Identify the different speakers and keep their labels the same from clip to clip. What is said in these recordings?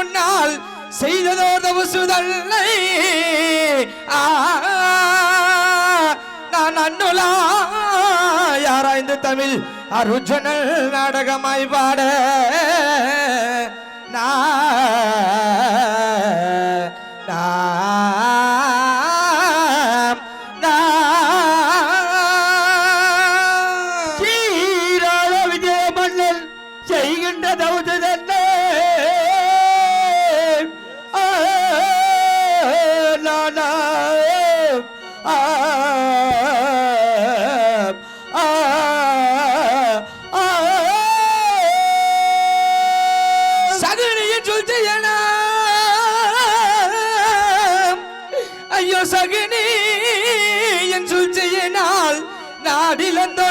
Speaker 1: முன்னால் செய்ததோ தவசுதல்லை நான் அன்னுலா யாராய்ந்து தமிழ் அருஜனல் நாடகமாய் பாட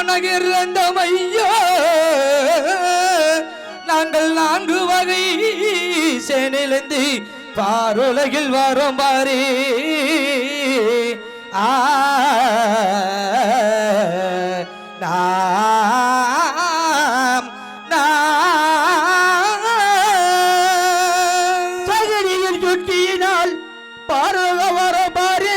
Speaker 1: நகிர்ந்தமையோ நாங்கள் 4 வகை சேனிலிருந்து பாருலகில் வரும் பாரி
Speaker 2: சகதியில் சுற்றியினால் பாருல வர பாரி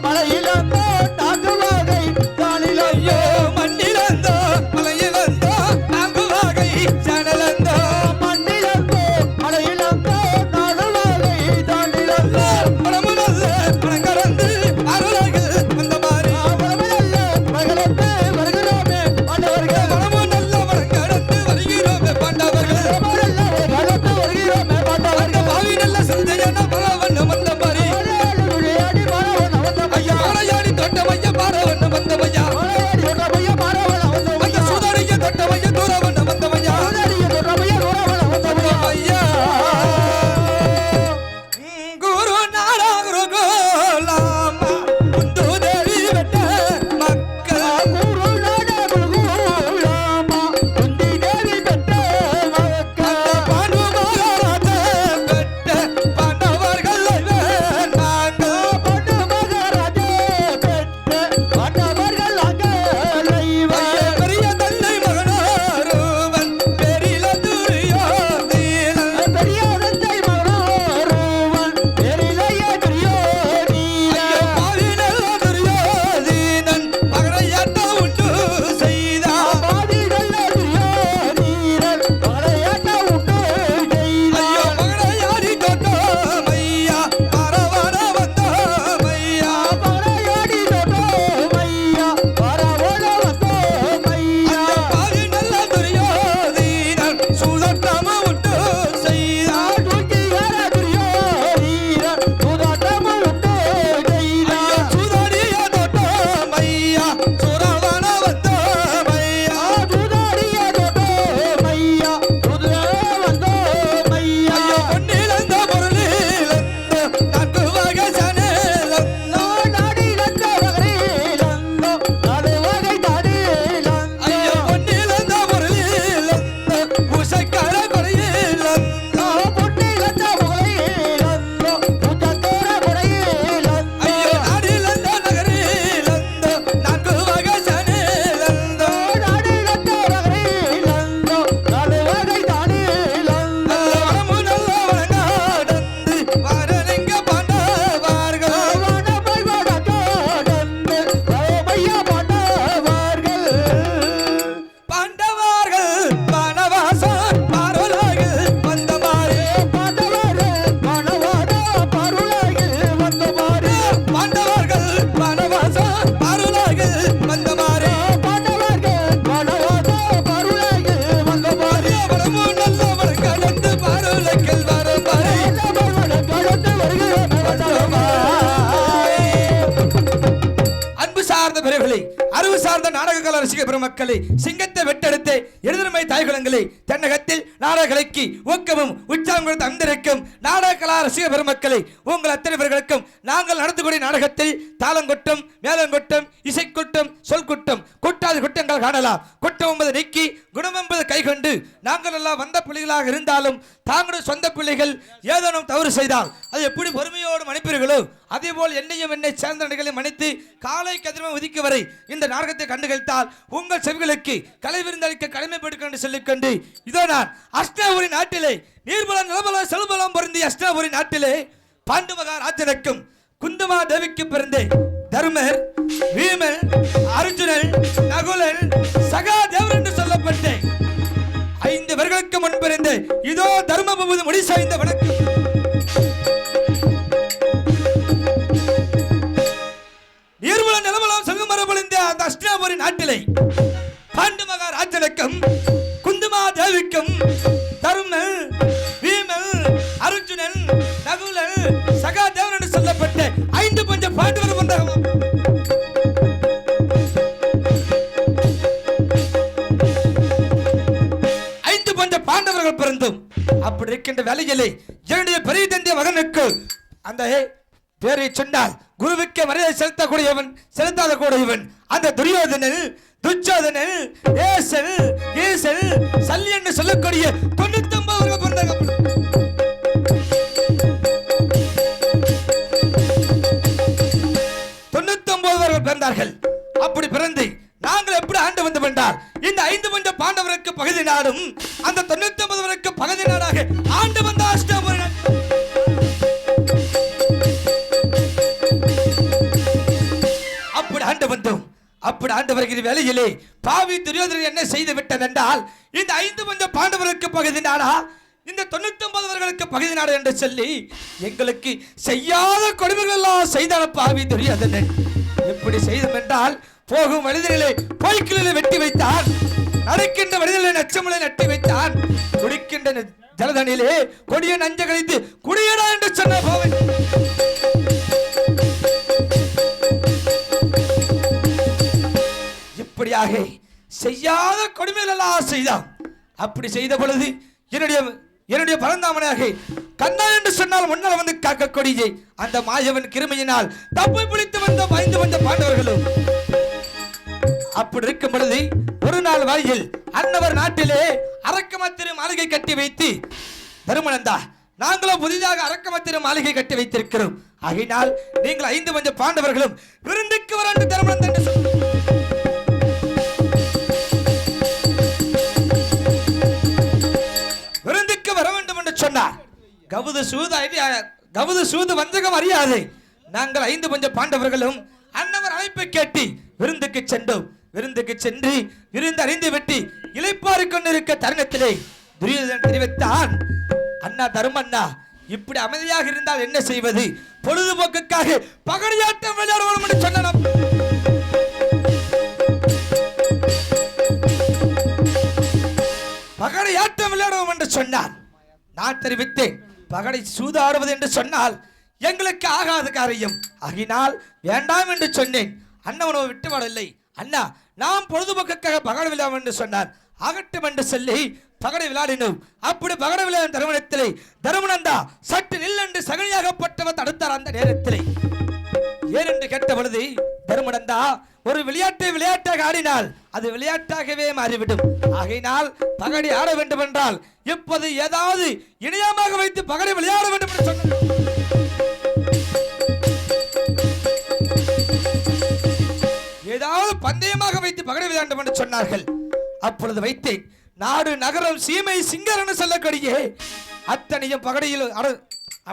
Speaker 2: மலையில்
Speaker 1: அன்பார்ந்த நாடக கலா ரசிக பெருமக்களே, சிங்கத்தை வெட்டெடுத்து எதிர்மை தாய்குலங்களே, தென்னகத்தில் நாடக கலைக்கு ஊக்கமும் உற்சாகம் கொடுத்து அந்திருக்கும் நாடக கலா ரசிக பெருமக்களே, உங்கள் அத்தனை பேர்களுக்கும் நாங்கள் நடந்து கூடிய நாடகத்தில் தாளங்கொட்டம், மேலங்கொட்டம், இசைக்குட்டம், சொல்குட்டம், குட்டாது குட்டங்கள் காணலாம். குற்றம் என்பது நீக்கி குணம் என்பது கைகொண்டு நாங்கள் எல்லாம் வந்த பிள்ளைகளாக இருந்தாலும் தாங்களுடைய சொந்த பிள்ளைகள் ஏதேனும் தவறு செய்தால் அது எப்படி பொறுமையோடு மன்னிப்பீர்களோ அதே போல் என்னையும் என்னை சேர்ந்த நிகழ்ச்சி மன்னித்து காலை கதிரவன் உதிக்க வரை இந்த நாடகத்தை கண்டுகளித்தால் உங்கள் செவிகளுக்கு கலை விருந்தளிக்க கடமைப்பட்டு சொல்லிக்கொண்டு இதோ நான் அஷ்டாபுரி நாட்டிலே நீர்பலம் நிலபலம் செல்பலம் பொருந்திய அஷ்டாபுரி நாட்டிலே பாண்டு மகாராஜனுக்கும் குந்தமா தேவிக்கு பிறந்த தர்மர், வீமன், அர்ஜுனன், நகுலன், சகாதேவர் என்று சொல்லப்பட்ட 5 பேர்களுக்கு முன்பிருந்து இதோ தர்மபுரி முடி சாய்ந்த வணக்கம். நீர்வளம் நிலவளம் செல்வம் மரபொழிந்த அந்த அஷ்டாபுரி நாட்டிலே பாண்டு மகாராஜனுக்கும் குந்துமா தேவிக்கும் தர்மன், வீமன், அர்ஜுனன், நகுலன், சகாதேவன் என்று சொல்லப்பட்ட 5 பஞ்ச பாண்டவர்கள் வந்தார்கள். 5 பஞ்ச பாண்டவர்கள் பிறந்தும் அப்படி இருக்கின்ற வேலையிலே என்னுடைய பெரிய தந்தைய மகனுக்கு அந்த பேரை சொன்னால் குருவுக்கு மரியாதை செலுத்தக்கூடியவன், செலுத்தாத கூடியவன் அந்த துரியோதனன், துச்சோதனன், ஏசல், ஈசல், சல்லி என்று சொல்லக்கூடிய 99 பிறந்தார்கள். 99 பிறந்தார்கள். அப்படி பிறந்து நாங்கள் எப்படி ஆண்டு வந்து வென்றால் இந்த 5 பஞ்ச பாண்டவருக்கு பகுதி நாடும் அந்த 99 பகுதி நாடாக ஆண்டு வந்த அஷ்டாபுரி அப்படி ஆண்டு வந்தோம். அப்படி ஆண்டு வருகிற வேலையிலே பாவி துரியோதனன் என்ன செய்து விட்டது என்றால் இந்த 5 பஞ்ச பாண்டவருக்கு பகுதி நாடா இந்த 99 பகுதி நாடு என்று சொல்லி எங்களுக்கு செய்யாத கொடுமைகள் எல்லாம் செய்தான பாவி துரியோதனன். எப்படி செய்தோம் என்றால் போகும் மனிதர்களை பொய்க்கிலே வெட்டி வைத்தான், நடக்கின்ற மனிதர்களை நச்சமுலை நட்டி வைத்தான், குடிக்கின்ற ஜலதனிலே கொடிய நஞ்ச கழித்து குடியடா என்று சொன்ன போவன். இப்படியாக செய்யாத கொடுமைகள் எல்லாம் செய்தான். அப்படி செய்த பொழுது என்னுடைய பரந்தாமனாக கண்ணா என்று சொன்னால் முன்னால் வந்து காக்கக்கூடிய அந்த மாயவன் கிருமையினால் தப்பை பிடித்து வந்த 5 பஞ்ச பாண்டவர்களும் அப்படி இருக்கும் பொழுது ஒரு நாள் வாயில் அன்னவர் நாட்டிலே அரக்கமத்திரு மாளிகை கட்டி வைத்து தருமனந்தா நாங்களும் புதிதாக அரக்கமத்திரு மாளிகை கட்டி வைத்திருக்கிறோம், ஆகையினால் நீங்கள் 5 பஞ்ச பாண்டவர்களும் விருந்துக்கு வர என்று தருமனந்தா என்று விருந்துக்கு வர வேண்டும் என்று சொன்னார். கவுது சூது வஞ்சகம் அறியாது. நாங்கள் 5 பஞ்ச பாண்டவர்களும் அன்னவர் அழைப்பை கேட்டு விருந்துக்கு சென்றோம். விருந்துக்கு சென்று விருந்து அறிந்து விட்டு இளைப்பாறு கொண்டிருக்க தருணத்திலே துரியோதனன் தெரிவித்தான், அண்ணா தருமண்ணா இப்படி அமைதியாக இருந்தால் என்ன செய்வது, பொழுதுபோக்குக்காக பகடியாட்டம் விளையாடுவோம் என்று சொன்னான். பகடியாட்டம் விளையாடுவோம் என்று சொன்னான். நான் தெரிவித்தேன், பகடை சூதாடுவது என்று சொன்னால் எங்களுக்கு ஆகாத காரியம், ஆகினால் வேண்டாம் என்று சொன்னேன். அண்ணவனோ விட்டு வரவில்லை. அண்ணா நாம் பொழுதுபோக்குக்காக பகடை விளையாடும் என்று சொன்னார். ஆகட்டும் என்று சொல்லி பகடை விளையாடினோம். அப்படி பகடை விளையாடும் தருமணத்திலே தருமனந்தா சற்று நில் என்று சகனியாகப்பட்டவர் தடுத்தார். அந்த நேரத்திலே ஏன் என்று கேட்ட பொழுது தருமனந்தா ஒரு விளையாட்டை விளையாட்டாக ஆடினால் அது விளையாட்டாகவே மாறிவிடும், ஆகையினால் பகடை ஆட வேண்டும் என்றால் இப்போது ஏதாவது இணையமாக வைத்து பகடை விளையாட வேண்டும் என்று சொன்னார். ஏதாவது பந்தயமாக வைத்து பகடை விளையாடும் என்று சொன்னார்கள். அப்பொழுது வைத்தேன். நாடு நகரம் சீமை சிங்கரன்னு சொல்லக்கூடிய அத்தனையும் பகடையில்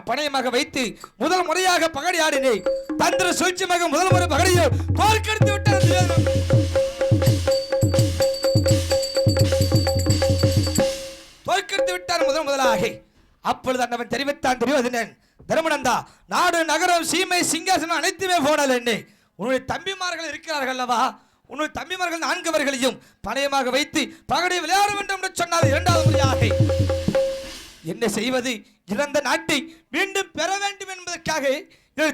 Speaker 1: பணையமாக வைத்து முதல் முறையாக பகடை ஆடினேன். தந்திர சூழ்ச்சியாக முதல் முறை பகடையை போர்க்கெடுத்து விட்டார். போர்க்கெடுத்து விட்டார் முதலாக. அப்பொழுது அண்ணவன் தெரிவித்தான், துரியோதனன் தருமனந்தா நாடு நகரம் சீமை சிங்காசனம் அனைத்துமே போனல் என்ன உன்னுடைய தம்பிமார்கள் இருக்கிறார்கள் அல்லவா, உன்னுடைய தம்பிமார்கள் 4 பேர்களையும் பணையமாக வைத்து பகடை விளையாட வேண்டும் என்று சொன்னால் 2வது முறையாக என்ன செய்வது, இழந்த நாட்டை மீண்டும் பெற வேண்டும் என்பதற்காக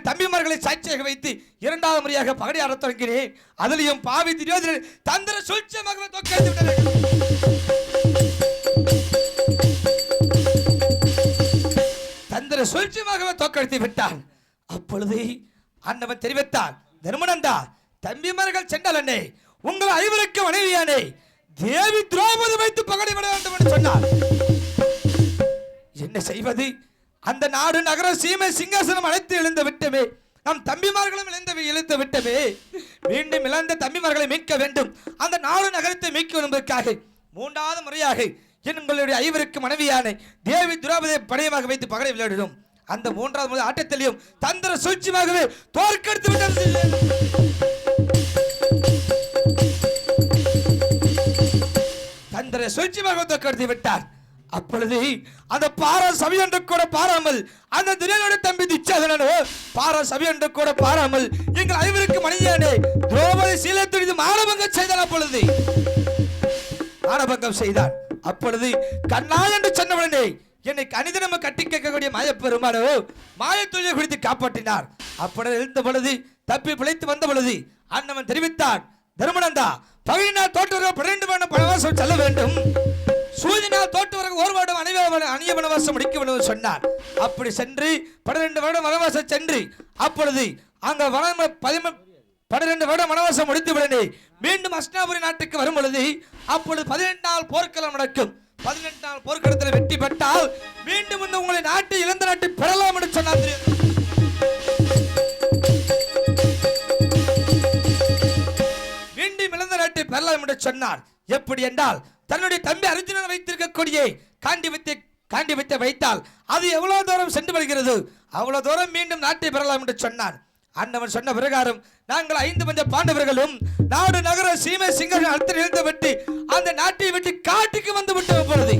Speaker 1: தம்பிமார்களை சாட்சியாக வைத்து இரண்டாவது முறையாக பகடையாட தொடங்கினேன். அதிலையும் பாவி துரியோதனன் தந்திர சூழ்ச்சியமாக தோற்கடித்து விட்டார்கள். தந்திர சூழ்ச்சியமாக தோற்கடித்து விட்டான். அப்பொழுது அண்ணவன் தெரிவித்தான், தர்மனந்தா, தம்பிமார்கள் சென்றால் அண்ணே, உங்கள் ஐவருக்கு மனைவியானே தேவி திரௌபதி வைத்து பகடை விட வேண்டும் என்று சொன்னார். என்ன செய்வது? அந்த நாடு நகர சீமை சிங்காசனம் அழைத்து எழுந்து விட்டமே, நம் தம்பிமார்களும் இழந்து விட்டமே. மீண்டும் இழந்த தம்பிமார்களை மீட்க வேண்டும். அந்த நாடு நகரத்தை மீட்க என்பதற்காக மூன்றாவது முறையாக எங்களுடைய ஐவருக்கு மனைவியான தேவி திரௌபதியை படையமாக வைத்து பகடை விளையாடினோம். அந்த மூன்றாவது முறை ஆட்டத்திலையும் தந்திர சூழ்ச்சியாகவே தோற்கடித்து விட்டது. தந்திர சூழ்ச்சியாக தோற்கடித்து விட்டார். அப்பொழுது அந்த பாரா சபை என்று கூட பாராமல், அந்த துரியோதன தம்பி துச்சாதனோ பாரா சபை என்று கூட பாராமல் எங்கள் ஐவருக்கு மனைவியானே திரௌபதி சீலத்துடன் மானபங்கம் செய்தார். அப்பொழுது மானபங்கம் செய்தார். அப்பொழுது கண்ணா என்று சொன்னவுடனே என்னை கணிதனம கட்டி கேட்கக்கூடிய மாயப்பெருமானோ மாயத்தொழிலை குறித்து காப்பாற்றினார். அப்பொழுது எழுந்த பொழுது தப்பி பிழைத்து வந்த பொழுது அண்ணவன் தெரிவித்தார், தர்மனந்தா, பகையினால் தோற்றுவர்கள் 12 வருடம் வனவாசம் செல்ல வேண்டும், சூரியனால் தோற்றுவர்கள் 1 வருடம் அணிய வனவாசம் முடிக்க வேண்டும் சொன்னார். அப்படி சென்று 12 வருடம் வனவாசம் சென்று அப்பொழுது அங்க 12 வருடம் வனவாசம் முடித்து விடனே மீண்டும் அஸ்னாபுரி நாட்டுக்கு வரும் பொழுது அப்பொழுது 18 நாள் போர்க்களம் நடக்கும். 18 நாள் போர்க்களத்தில் வெற்றி பெற்றால் மீண்டும் உங்களை நாட்டை இழந்த நாட்டை பெறலாம் என்று சொன்னார். மீண்டும் இழந்த நாட்டை பெறலாம் என்று சொன்னார். எப்படி என்றால் தன்னுடைய தம்பி அர்ஜுனன் வைத்திருக்கக்கூடிய காண்டிபத்தை வைத்தால் அது எவ்வளவு தூரம் சென்று வருகிறது அவ்வளவு தூரம் மீண்டும் நாட்டை பெறலாம் என்று சொன்னார். அண்ணவன் சொன்ன பிரகாரம் நாங்கள் 5 பஞ்ச பாண்டவர்களும் நாடு நகர சீமை சிங்கர்கள் அடுத்து நிறுத்த விட்டு அந்த நாட்டை விட்டு காட்டுக்கு வந்து விட்டு பொழுது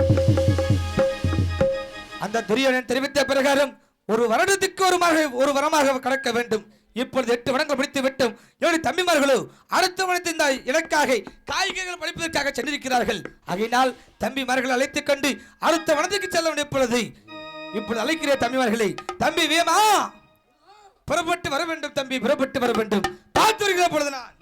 Speaker 1: அந்த துரியோதனன் தெரிவித்த பிரகாரம் ஒரு வருடத்துக்கு ஒரு வரமாக கடக்க வேண்டும். இப்பொழுது 8 வருடங்கள் முடித்து விட்டோம். 7 தம்பிமார்களும் அடுத்த வருடத்தில் இந்த இலக்காக காய்கறிகள் படிப்பதற்காக சென்றிருக்கிறார்கள். ஆகையினால் தம்பிமார்கள் அழைத்துக் கொண்டு அடுத்த வருடத்துக்கு செல்ல வேண்டிய இப்பொழுது அழைக்கிற தம்பிமார்களை, தம்பி வேமா புறப்பட்டு வர வேண்டும், தம்பி புறப்பட்டு வர வேண்டும். பார்த்து வருகிற பொழுது நான்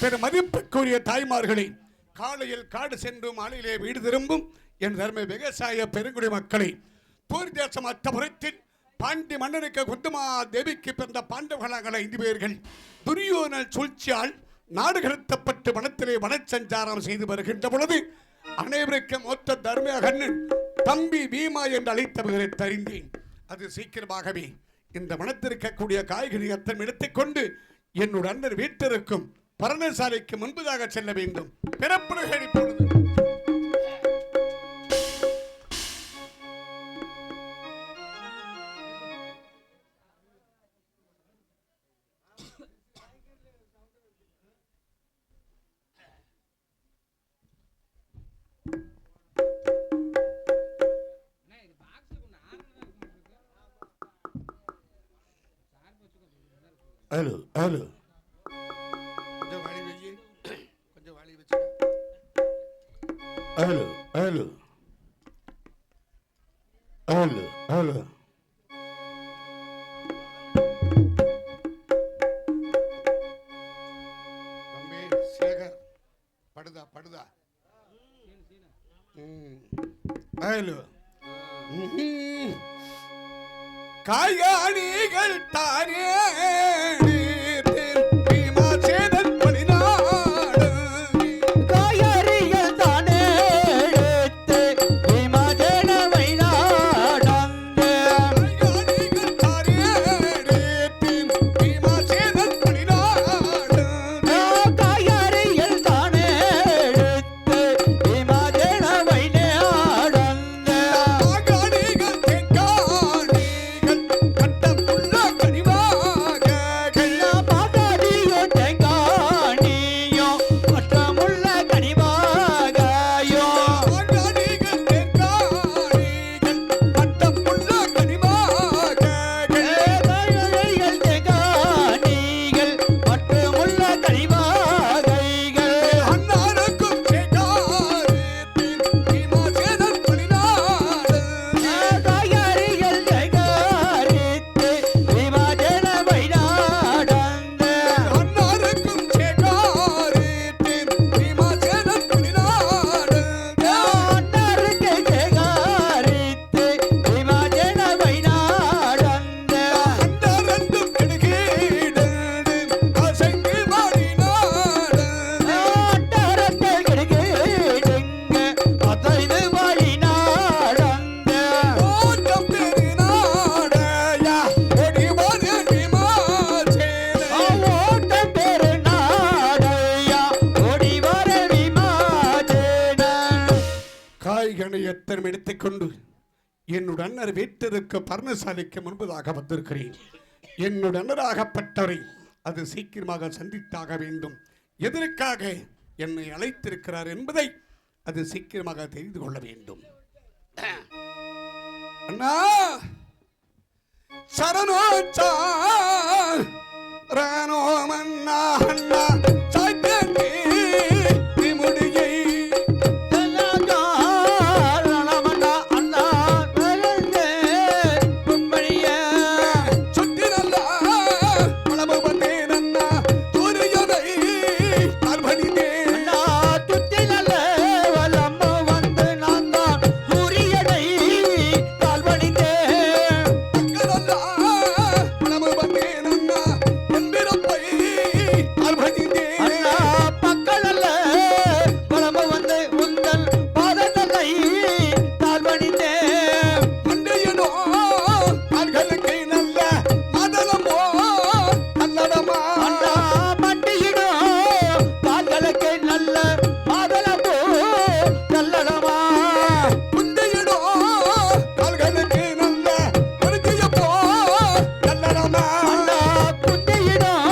Speaker 3: பெருமதிப்புக்குரிய தாய்மார்களே, காலையில் காடு சென்று மாலையிலே வீடு திரும்பும் என் தர்ம விவசாய பெருங்குடி மக்களை, தூர் தேசம் அத்தபுரத்தில் பாண்டி மன்னனுக்கு குந்தமா தேவிக்கு பிறந்த பாண்டவர்களாக 5 பேர்கள் துரியோதன சூழ்ச்சியால் நாடு கடத்தப்பட்டு வனத்திலே வனச்சஞ்சாரம் செய்து வருகின்ற பொழுது அனைவருக்கும் ஒத்த தர்மகண்ணன் தம்பி பீமா என்று அழைத்த பெயரை தெரிந்தேன். அது சீக்கிரமாகவே இந்த வனத்திற்கக்கூடிய காய்கறி அத்தம் எடுத்துக்கொண்டு என்னுடைய அண்ணன் வீட்டிற்கும் பரணசாலைக்கு முன்பதாக செல்ல வேண்டும். பிறப்புகள் இப்பொழுது ஹலோ ஹலோ கொஞ்சம் வாளி வெயி, கொஞ்சம் வாளி வச்சு. Hello hello hello hello. தம்பி சேகர், படுதா படுதா. ஹலோ. காயாணிகள் தானே பீமாசேனன் பணிநாடு.
Speaker 2: காயறிகள் தானே பீமாசேனவை நாடந்து.
Speaker 3: காயாணிகள் தானே பீமாசேனன் பணிநாடு.
Speaker 2: காயறிகள் தானே பீமாசேனவை நாடந்து.
Speaker 3: காயாணிகள் தெங்காணிகள் கட்டமுள்ள கனிவாக.
Speaker 2: பாகாதியோ தெங்காணியோ மற்றமுள்ள கனிவாகாயோ.
Speaker 3: காயாணிகள் தெங்காணிகள் கட்டமுள்ள கனிவாக.
Speaker 2: காயறிகள் தெங்காணிகள் மற்றமுள்ள கனிவாகைகள்.
Speaker 3: அன்னாருக்கும் சேகாரத்தின் பீமாசேனன் பணிநாடு.
Speaker 2: காயறிகள் தெங்காரித்து பீமாசேனவை நாடந்து.
Speaker 3: அன்னாருக்கும் சேகாரத்தின் பீமாசேனன் பணிநாடு.
Speaker 2: அன்னாருக்கு சேகாரித்து பீமாசேனவை நாடந்து.
Speaker 3: அண்டரண்டும் கெடுகீடு அசைந்து வாடினாடு.
Speaker 2: அண்டரத்தில் கிடுகிடுங்க அதைந்து வழி நாடந்து.
Speaker 3: ஓட்டம் பெருநாடையா ஒடிவாரு பீமாசேனன்.
Speaker 2: ஓட்டம் பெரு நாடையா ஓடி வர விமாசேனன்.
Speaker 3: காய்கனை எத்தனை எடுத்துக்கொண்டு என்னுடைய அண்ணர் வீட்டிற்கு பர்ணசாலைக்கு முன்பதாக வந்திருக்கிறேன். என்னுடைய அண்ணராகப்பட்டவரை அது சீக்கிரமாக சந்தித்தாக வேண்டும். எதற்காக என்னை அழைத்திருக்கிறார் என்பதை அது சீக்கிரமாக தெரிந்து கொள்ள வேண்டும். அண்ணா சரணோ சாரணோ மன்னா அண்ணா சாய்த்தே முடியை
Speaker 2: தலகாரணமண்ணா அண்ணா மறந்தே கும்படிய.
Speaker 3: சுற்றினல்லா பலமு வந்தேன் அண்ணா சூரியனை பார்வனிதேன்.
Speaker 2: அண்ணா சுற்றி நல்ல வலம்மு வந்து நான் தான் சூரியனை கால்வணிந்தேன்.
Speaker 3: மக்களல்லா பலமு வந்தேன் அண்ணா எந்திரப்பை பார்வனிதேன்.
Speaker 2: அண்ணா பக்கலல்ல பலமு வந்து உந்தன் பாதங்களை கால்வணிந்தேன்.
Speaker 3: மண்டையனோ கால்களுக்கு நல்ல மதனமோ நல்லடமா.
Speaker 2: அண்ணா மண்டியிடும் கால்களுக்கு நல்ல மாதளமோ நல்லடமா.
Speaker 3: குண்டையனோ கால்களுக்கு நல்ல பருத்தியப்போ நல்லடமா.
Speaker 2: அண்ணா குஞ்சியிடும்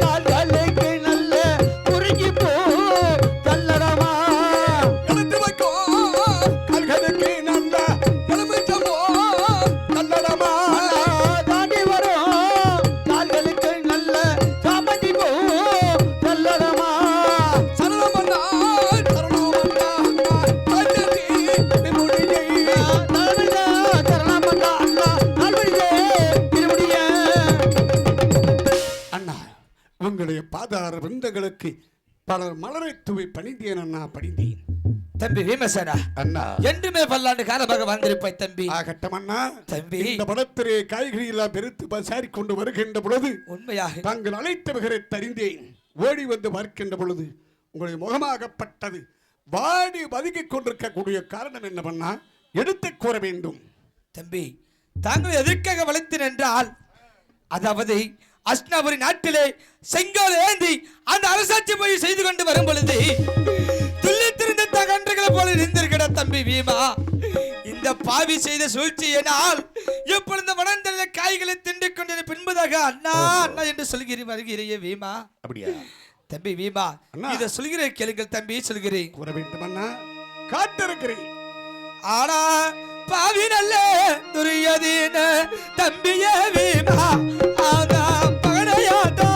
Speaker 2: கால்களுக்கு நல்ல குறிஞ்சி பூ நல்லடமா.
Speaker 3: எடுத்து வைக்கோ கால்களுக்கு நல்ல எலுமிச்சம்போ நல்லடமா.
Speaker 2: அண்ணா தாண்டி வரும் கால்களுக்கு நல்ல சாமந்தி பூ நல்லடமா.
Speaker 3: சரணமண்ணா சரணமண்ணா காய்ச்சேரி முடியை.
Speaker 2: தரணிதா சரணமண்ணா அண்ணா நால்வழியே திருமுடிய.
Speaker 3: அண்ணா உங்களுடைய பாதார விந்தங்களுக்கு பலர் மலரை தூவி பணிந்தேன் அண்ணா பணிந்தேன்.
Speaker 1: தம்பி பீமசேனா,
Speaker 3: அண்ணா
Speaker 1: என்றுமே பல்லாண்டு காலமாக வந்திருப்பாய் தம்பி.
Speaker 3: ஆகட்டும் அண்ணா.
Speaker 1: தம்பி.
Speaker 3: இந்த படத்திலே காய்கறி எல்லாம் பெருத்து பசாரி கொண்டு வருகின்ற பொழுது
Speaker 1: உண்மையாக
Speaker 3: தாங்கள் அழைத்த வகரை தறிந்தேன். ஓடி வந்து பார்க்கின்ற பொழுது உங்களுடைய முகமாகப்பட்டது வாடி வதங்கிக் கொண்டிருக்கக்கூடிய காரணம் என்னவென்னா எடுத்து கூற வேண்டும்.
Speaker 1: தம்பி, தாங்கள் எதற்காக வளைத்தேன் என்றால், அதாவது அஸ்னாபுரி நாட்டிலே செங்கோல் ஏந்தி அந்த அரசாட்சி போய் செய்து கொண்டு வரும் பொழுது துள்ளித்திருந்த தகன்றுகளை போல இருந்திருக்கிற தம்பி வீமா. இந்த பாவி செய்த சூழ்ச்சியினால் இப்பொழுது வனந்தல்ல காய்களை தின்று கொண்டு பின்பதாக அண்ணா அண்ணா என்று சொல்கிறேன் வருகிறையே வீமா.
Speaker 3: அப்படியா
Speaker 1: தம்பி வீமா,
Speaker 3: அண்ணா.
Speaker 1: இதை சொல்கிறேன் கேளுங்கள் தம்பி, சொல்கிறேன்.
Speaker 3: கூற வேண்டும் அண்ணா. காத்திருக்கிறேன்.
Speaker 1: ஆனா பாவி நல்ல துரியதீன தம்பியே வீமா. ஆனா பகடையாட்டா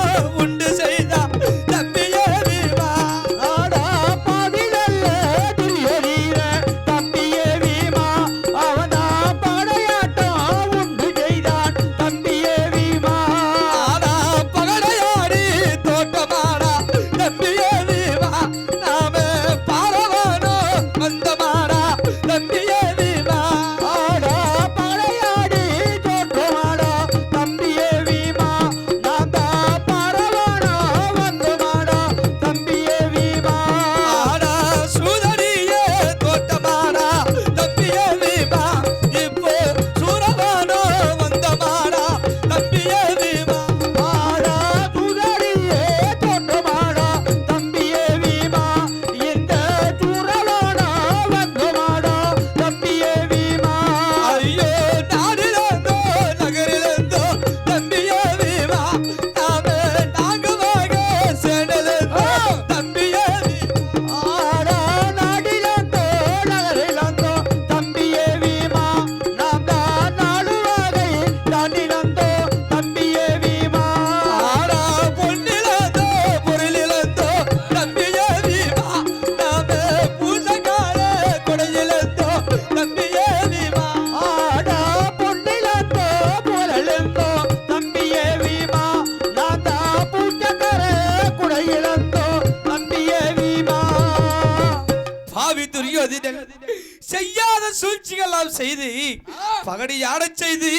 Speaker 1: பகடி ஆடச் செய்து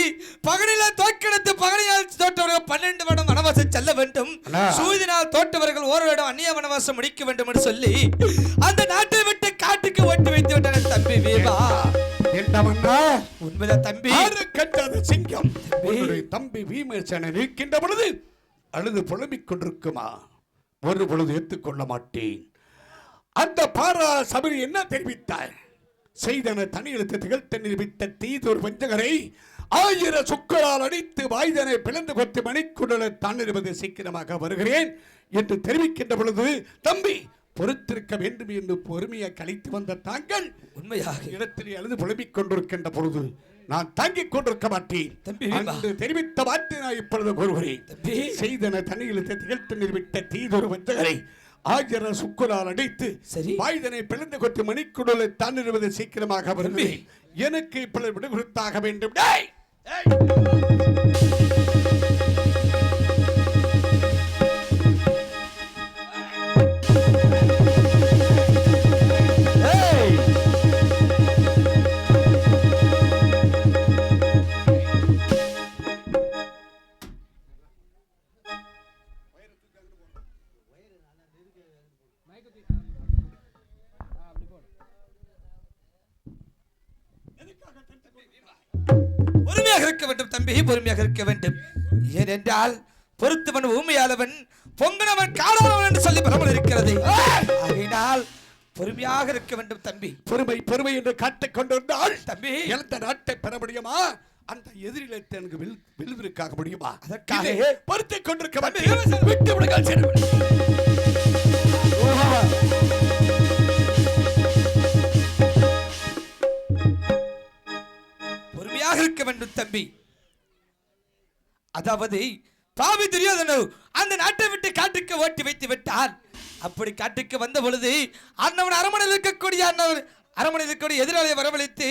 Speaker 1: பகடியில தோற்கெடுத்து பகடியால் தோற்றவர்கள் 12 வருடம் வனவாசம் செல்ல வேண்டும். சூதினால் தோற்றவர்கள் 1 வருடம் அந்நிய வனவாசம் முடிக்க வேண்டும் என்று சொல்லி அந்த நாட்டை விட்டு காட்டுக்கு ஓட்டி வைத்து விட்டனர் தம்பி வீவா. உண்மைதான் தம்பி.
Speaker 3: கட்டாத சிங்கம் உன்னுடைய தம்பி பீமசேனன் இருக்கின்ற பொழுது அழுது புலம்பிக் கொண்டிருக்குமா? ஒரு பொழுது ஏற்றுக்கொள்ள மாட்டேன். அந்த பாரா சபரி என்ன தெரிவித்தார்? செய்தன தனி எழுத்து திகழ்த்தண்ணீர் விட்ட தீதொரு வஞ்சகரை 1000 சொற்களால் அடித்து வாய்தனை பிளந்து கொத்து மணிக்குடலை தான் இருப்பது சீக்கிரமாக வருகிறேன் என்று தெரிவிக்கின்ற பொழுது தம்பி பொறுத்திருக்க வேண்டும் என்று பொறுமையை கழித்து வந்த தாங்கள்
Speaker 1: உண்மையாக
Speaker 3: இடத்திலே அழுது புலம்பிக் கொண்டிருக்கின்ற பொழுது நான் தாங்கிக் கொண்டிருக்க மாட்டேன் என்று தெரிவித்த வார்த்தை நான் இப்பொழுது கூறுகிறேன். செய்தன தனி எழுத்து திகழ்த்தண்ணீர் விட்ட தீதொரு வஞ்சகரை 1000 சுக்குலால் அடித்து வாய்தனை பிளந்து கொத்து மணிக்குடலை தான் இருப்பது சீக்கிரமாக வருகிறேன். எனக்கு இப்பொழுது விடுவித்தாக வேண்டும்.
Speaker 1: பொறுமையாக இருக்க வேண்டும் தம்பி, பொறுமையாக இருக்க வேண்டும். ஏனென்றால் பொறுத்தவன் ஊமையாளவன் பொங்கனவன் காணவன் என்று சொல்லி பரமல் இருக்கிறது. ஆகையினால் பொறுமையாக இருக்க வேண்டும் தம்பி.
Speaker 3: பொறுமை பொறுமை என்று காட்டிக் கொண்டிருந்தால்
Speaker 1: தம்பி
Speaker 3: எந்த நாட்டை பெற முடியுமா? அந்த எதிரிலே எனக்கு வெல்வதற்காக முடியுமா?
Speaker 1: அதற்காக
Speaker 3: பொறுத்திக் கொண்டிருக்க வேண்டும். விட்டு விடுங்கள்.
Speaker 1: பொறுமையாக இருக்க வேண்டும் தம்பி. அதாவது பாவி துரியோதனன் அந்த நாட்டை விட்டு காட்டுக்கு ஓட்டி வைத்து விட்டான். அப்படி காட்டுக்கு வந்த பொழுது அண்ணவன் அரண்மனையில் இருக்கக்கூடிய எதிராளியை வரவழைத்து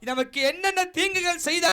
Speaker 1: நமக்கு என்னென்ன தீங்குகள் செய்தார்